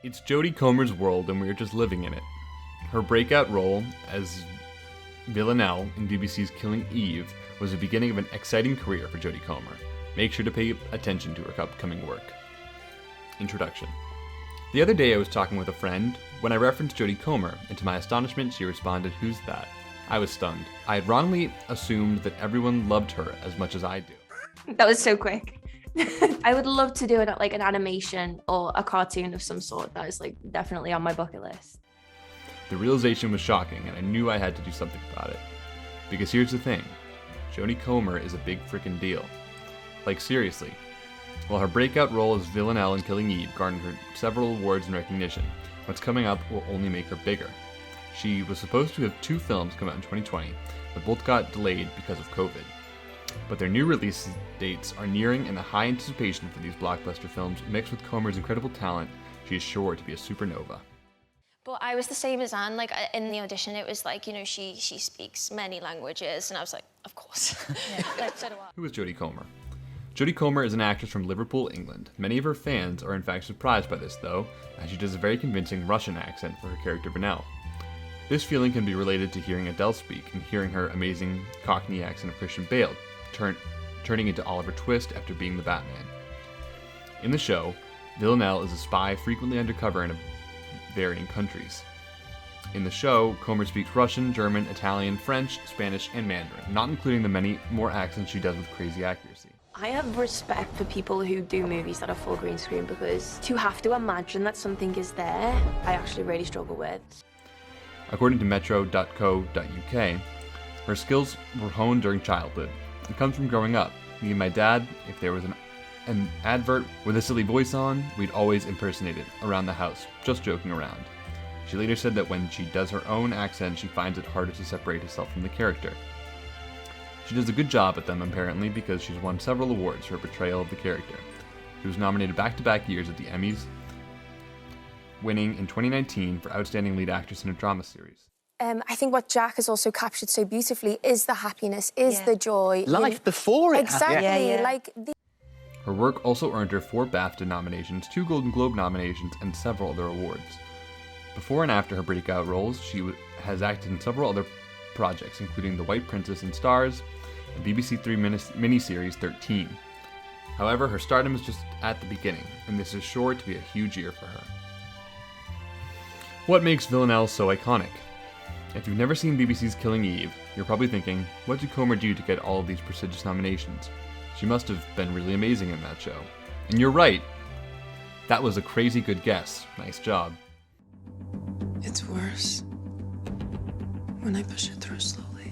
It's Jodie Comer's world and we are just living in it. Her breakout role as Villanelle in BBC's Killing Eve was the beginning of an exciting career for Jodie Comer. Make sure to pay attention to her upcoming work. Introduction. The other day I was talking with a friend when I referenced Jodie Comer, and to my astonishment she responded, "Who's that?" I was stunned. I had wrongly assumed that everyone loved her as much as I do. That was so quick. I would love to do it like an animation or a cartoon of some sort. That is like definitely on my bucket list. The realization was shocking, and I knew I had to do something about it. Because here's the thing, Jodie Comer is a big-freakin deal. Like seriously. While her breakout role as Villanelle in Killing Eve garnered her several awards and recognition, what's coming up will only make her bigger. She was supposed to have 2 films come out in 2020, but both got delayed because of COVID. But their new release dates are nearing, and the high anticipation for these blockbuster films, mixed with Comer's incredible talent, she is sure to be a supernova. But I was the same as Anne. Like in the audition, it was like, you know, she speaks many languages, and I was like, of course. Yeah. Like, so do I. Who is Jodie Comer? Jodie Comer is an actress from Liverpool, England. Many of her fans are in fact surprised by this, though, as she does a very convincing Russian accent for her character Villanelle. This feeling can be related to hearing Adele speak and hearing her amazing Cockney accent of Christian Bale, turning into Oliver Twist after being the Batman. In the show, Villanelle is a spy frequently undercover in varying countries. In the show, Comer speaks Russian, German, Italian, French, Spanish, and Mandarin, not including the many more accents she does with crazy accuracy. I have respect for people who do movies that are full green screen, because to have to imagine that something is there, I actually really struggle with. According to metro.co.uk, her skills were honed during childhood. It comes from growing up. Me and my dad, if there was an advert with a silly voice on, we'd always impersonate it around the house, just joking around. She later said that when she does her own accent, she finds it harder to separate herself from the character. She does a good job at them, apparently, because she's won several awards for her portrayal of the character. She was nominated back-to-back years at the Emmys, winning in 2019 for Outstanding Lead Actress in a Drama Series. I think what Jack has also captured so beautifully is the happiness, is the joy. Life before it exactly. happened. Like Her work also earned her 4 BAFTA nominations, 2 Golden Globe nominations, and several other awards. Before and after her breakout roles, she has acted in several other projects, including The White Princess and Stars, and BBC 3 miniseries 13. However, her stardom is just at the beginning, and this is sure to be a huge year for her. What makes Villanelle so iconic? If you've never seen BBC's Killing Eve, you're probably thinking, what did Comer do to get all of these prestigious nominations? She must have been really amazing in that show. And you're right. That was a crazy good guess. Nice job. It's worse when I push it through slowly.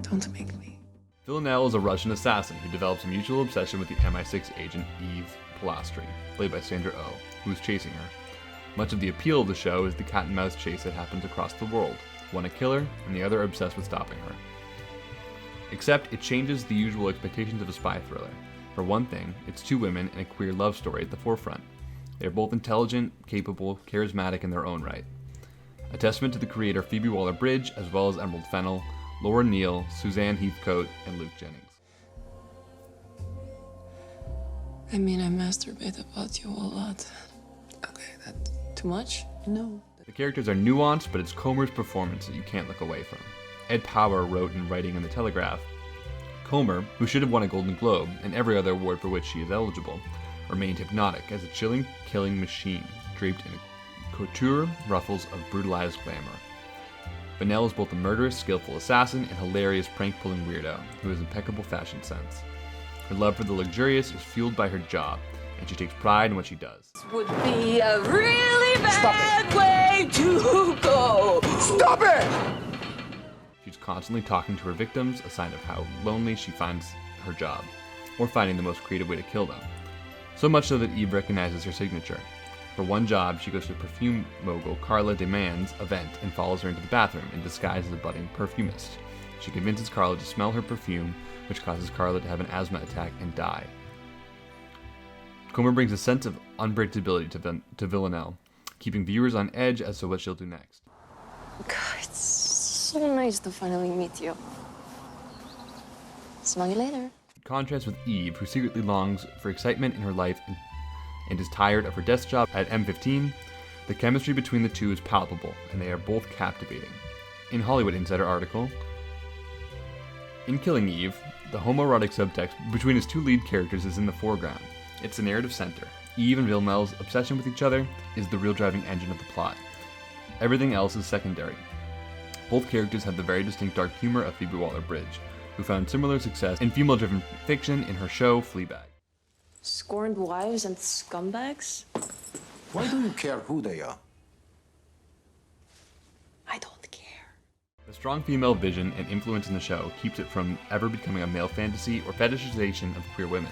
Don't make me. Villanelle is a Russian assassin who develops a mutual obsession with the MI6 agent Eve Polastri, played by Sandra Oh, who is chasing her. Much of the appeal of the show is the cat-and-mouse chase that happens across the world, one a killer and the other obsessed with stopping her. Except it changes the usual expectations of a spy thriller. For one thing, it's 2 women and a queer love story at the forefront. They are both intelligent, capable, charismatic in their own right. A testament to the creator Phoebe Waller-Bridge, as well as Emerald Fennell, Laura Neal, Suzanne Heathcote, and Luke Jennings. I mean, I masturbate about you a lot. Okay, that's too much? No. The characters are nuanced, but it's Comer's performance that you can't look away from. Ed Power wrote in Writing in the Telegraph, Comer, who should have won a Golden Globe and every other award for which she is eligible, remained hypnotic as a chilling, killing machine, draped in couture ruffles of brutalized glamour. Villanelle is both a murderous, skillful assassin and hilarious prank-pulling weirdo who has impeccable fashion sense. Her love for the luxurious is fueled by her job, and she takes pride in what she does. This would be a really bad way to go. Stop it! She's constantly talking to her victims, a sign of how lonely she finds her job, or finding the most creative way to kill them. So much so that Eve recognizes her signature. For one job, she goes to perfume mogul Carla Demand's event and follows her into the bathroom in disguise as a budding perfumist. She convinces Carla to smell her perfume, which causes Carla to have an asthma attack and die. Comer brings a sense of unpredictability to Villanelle, keeping viewers on edge as to what she'll do next. God, it's so nice to finally meet you. Smell you later. In contrast with Eve, who secretly longs for excitement in her life and is tired of her desk job at M15, the chemistry between the two is palpable, and they are both captivating. In Hollywood Insider article, in Killing Eve, the homoerotic subtext between his two lead characters is in the foreground. It's the narrative center. Eve and Villanelle's obsession with each other is the real driving engine of the plot. Everything else is secondary. Both characters have the very distinct dark humor of Phoebe Waller-Bridge, who found similar success in female-driven fiction in her show Fleabag. Scorned wives and scumbags? Why do you care who they are? I don't care. The strong female vision and influence in the show keeps it from ever becoming a male fantasy or fetishization of queer women.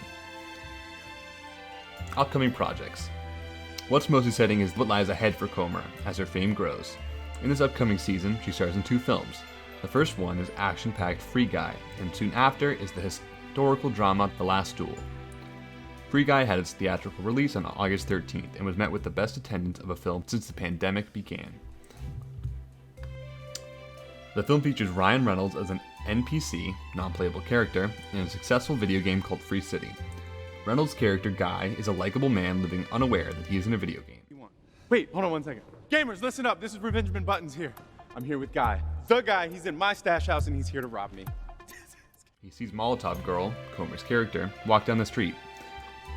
Upcoming projects. What's most exciting is what lies ahead for Comer as her fame grows. In this upcoming season, she stars in 2 films. The first one is action-packed Free Guy, and soon after is the historical drama The Last Duel. Free Guy had its theatrical release on August 13th and was met with the best attendance of a film since the pandemic began. The film features Ryan Reynolds as an NPC, non-playable character, in a successful video game called Free City. Reynolds' character, Guy, is a likable man living unaware that he is in a video game. Wait, hold on one second. Gamers, listen up. This is Benjamin Buttons here. I'm here with Guy. The guy, he's in my stash house and he's here to rob me. He sees Molotov Girl, Comer's character, walk down the street.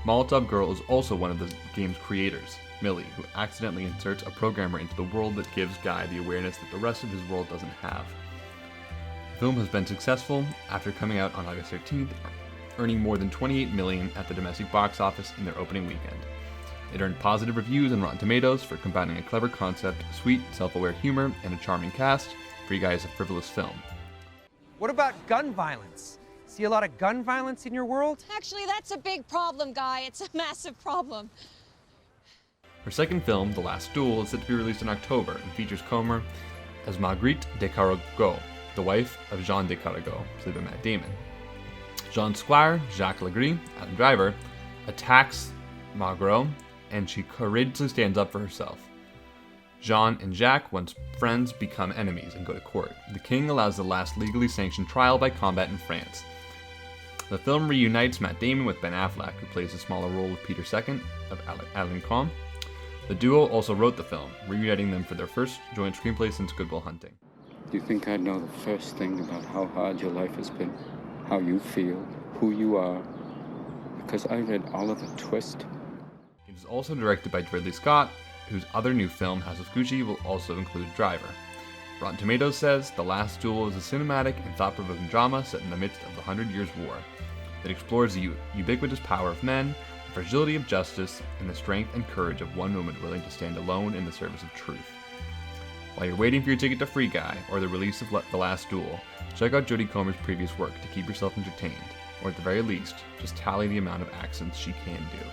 Molotov Girl is also one of the game's creators, Millie, who accidentally inserts a programmer into the world that gives Guy the awareness that the rest of his world doesn't have. The film has been successful after coming out on August 13th, earning more than $28 million at the domestic box office in their opening weekend. It earned positive reviews on Rotten Tomatoes for combining a clever concept, sweet, self-aware humor, and a charming cast. Free Guy is a frivolous film. What about gun violence? See a lot of gun violence in your world? Actually, that's a big problem, Guy. It's a massive problem. Her second film, The Last Duel, is set to be released in October and features Comer as Marguerite de Carago, the wife of Jean de Carago, played by Matt Damon. Jean's squire, Jacques Legris, Adam Driver, attacks Margot, and she courageously stands up for herself. Jean and Jacques, once friends, become enemies and go to court. The king allows the last legally sanctioned trial by combat in France. The film reunites Matt Damon with Ben Affleck, who plays a smaller role with Peter II of Alençon. The duo also wrote the film, reuniting them for their first joint screenplay since Good Will Hunting. Do you think I'd know the first thing about how hard your life has been? How you feel? Who you are? Because I read Oliver Twist. It is also directed by Ridley Scott, whose other new film, House of Gucci, will also include Driver. Rotten Tomatoes says The Last Duel is a cinematic and thought-provoking drama set in the midst of the 100 Years' War. It explores the ubiquitous power of men, the fragility of justice, and the strength and courage of one woman willing to stand alone in the service of truth. While you're waiting for your ticket to Free Guy or the release of The Last Duel, check out Jodie Comer's previous work to keep yourself entertained, or at the very least, just tally the amount of accents she can do.